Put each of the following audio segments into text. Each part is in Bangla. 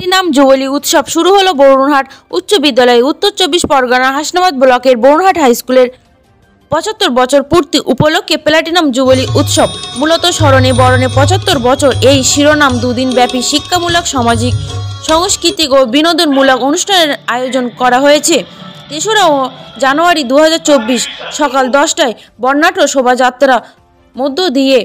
প্লাটিনাম জুবিলি উৎসব শুরু হলো বরুণহাট উচ্চ বিদ্যালয়ে। উত্তর 24 পরগনা হাসনাবাদ ব্লকের বরুণহাট হাই স্কুলের 75 বছর পূর্তি উপলক্ষে প্লাটিনাম জুবিলি উৎসব মূলত স্মরণে বরণে 75 বছর এই শিরোনাম দুদিন ব্যাপী শিক্ষামূলক, সামাজিক, সাংস্কৃতিক ও বিনোদনমূলক অনুষ্ঠানের আয়োজন করা হয়েছে। 3রা জানুয়ারি 2024 সকাল 10টায় বর্ণাঢ্য শোভাযাত্রা মধ্য দিয়ে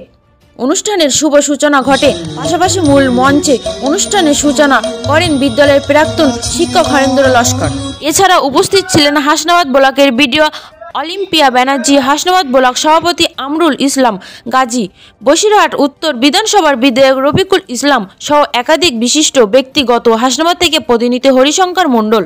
অনুষ্ঠানের শুভ সূচনা ঘটে। পাশাপাশি মূল মঞ্চে অনুষ্ঠানের সূচনা করেন বিদ্যালয়ের প্রাক্তন শিক্ষক হরেন্দ্র লস্কর। এছাড়া উপস্থিত ছিলেন হাসনাবাদ ব্লকের BDO Olympia Banerjee, Hasnabad block সভাপতি আমরুল ইসলাম গাজী, বসিরহাট উত্তর বিধানসভার বিধায়ক রফিকুল ইসলাম সহ একাধিক বিশিষ্ট ব্যক্তিগত। হাসনাবাদ থেকে প্রতিনিধি হরিশঙ্কর মণ্ডল।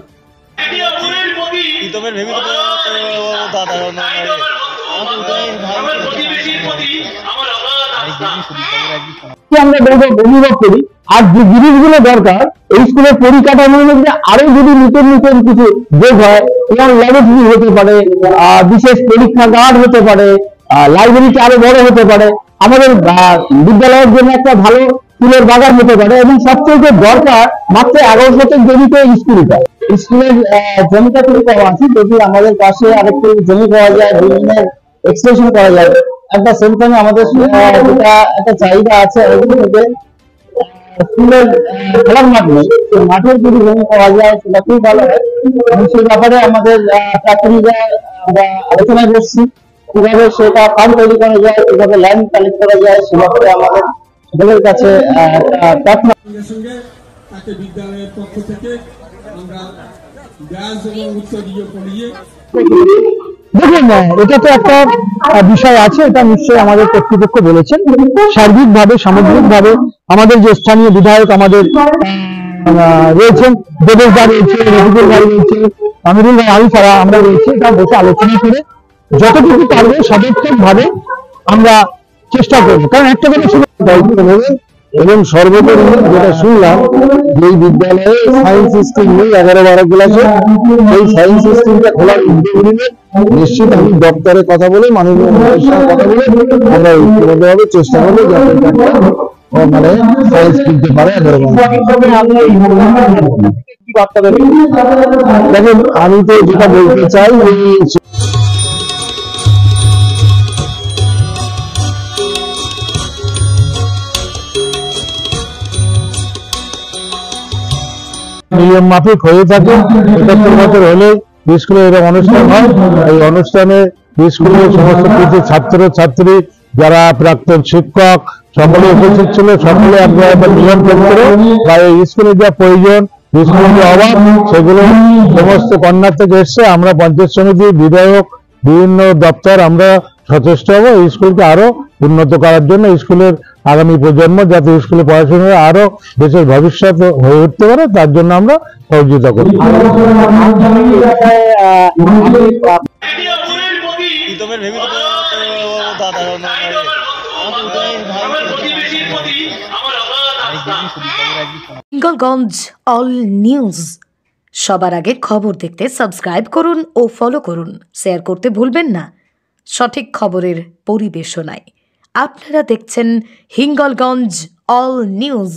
আমরা অনুভব করি আর যে জিনিসগুলো দরকার এই স্কুলের পরিকাঠামোর মধ্যে আরো যদি নতুন নতুন কিছু যোগ হয়, এবং ল্যাবরেটরি হতে পারে, বিশেষ পরীক্ষাগার হতে পারে, লাইব্রেরিটা আরো বড় হতে পারে, আমাদের বিদ্যালয়ের জন্য একটা ভালো ফুলের বাগান হতে পারে, এবং সবচেয়ে দরকার মাত্র 11 শতক জমিতে স্কুলটা। স্কুলের জমিটা খুবই কম আছে, যদি আমাদের পাশে আরেকটু জমি পাওয়া যায়, বিভিন্ন এক্সটেনশন করা যায়। একটা সেন্টারে আমাদের যেটা একটা চাহিদা আছে স্কুলের খেলার মাঠ নেই, মাঠের যদি জমি পাওয়া যায় সেটা খুবই ভালো হয়। এবং সেই ব্যাপারে আমাদের প্রাথমিকরা আমরা আলোচনায় বসছি কিভাবে সেটা ফান্ড তৈরি করা যায়, কিভাবে ল্যান্ড কালেক্ট করা যায়, সে ব্যাপারে আমাদের সকলের কাছে প্রার্থনা। তাকে বিদ্যালয়ের পক্ষ থেকে আমরা ব্যাজ এবং উত্তরীয় পড়িয়ে দেখুন, এটা তো একটা বিষয় আছে, এটা নিশ্চয়ই আমাদের কর্তৃপক্ষ বলেছেন। সার্বিকভাবে, সামগ্রিকভাবে আমাদের যে স্থানীয় বিধায়ক আমাদের রয়েছেন, দেবেশ দা রয়েছে, রফিকুল ভাই রয়েছে, আমিরুল ভাই, আরিফারা, আমরা রয়েছে, এটা বসে আলোচনা করে যতটুকু পারবো সদর্থক ভাবে আমরা চেষ্টা করবো। কারণ একটা কথা শুনে এবং সর্বোপরি যেটা শুনলাম যে বিদ্যালয়ে সায়েন্স সিস্টেম নেই 11-12 ক্লাসে, এই সায়েন্স সিস্টেমটা খোলার উদ্যোগ নিলে নিশ্চিত আমি দপ্তরে কথা বলে, মাননীয় মন্ত্রীর কথা বলে আমরা ঐক্যবদ্ধভাবে চেষ্টা করবো যাতে মানে সায়েন্স কিনতে পারে। দেখুন, আমি তো যেটা বলতে চাই নিয়ম মাফিক হয়ে থাকে। 75 বছর হলে স্কুলে এরকম অনুষ্ঠান হয়। এই অনুষ্ঠানে স্কুলের সমস্ত কিছু ছাত্র ছাত্রী, যারা প্রাক্তন শিক্ষক, সকলে উপস্থিত ছিল। সকলে একটা নিয়ন্ত্রণ করে বা এই স্কুলের যা প্রয়োজন, স্কুলের যে অভাব, সেগুলো সমস্ত কর্নার থেকে এসছে। আমরা পঞ্চায়েত সমিতি, বিধায়ক, বিভিন্ন দপ্তর আমরা সচেষ্ট হবো এই স্কুলকে আরো উন্নত করার জন্য। স্কুলের আগামী প্রজন্ম যাতে স্কুলে পড়াশোনা আরো দেশের ভবিষ্যৎ হয়ে উঠতে পারে, তার জন্য আমরা সহযোগিতা করি। হিঙ্গলগঞ্জ অল নিউজ, সবার আগে খবর দেখতে সাবস্ক্রাইব করুন ও ফলো করুন। শেয়ার করতে ভুলবেন না। সঠিক খবরের পরিবেশনায় আপনারা দেখছেন হিঙ্গলগঞ্জ অল নিউজ।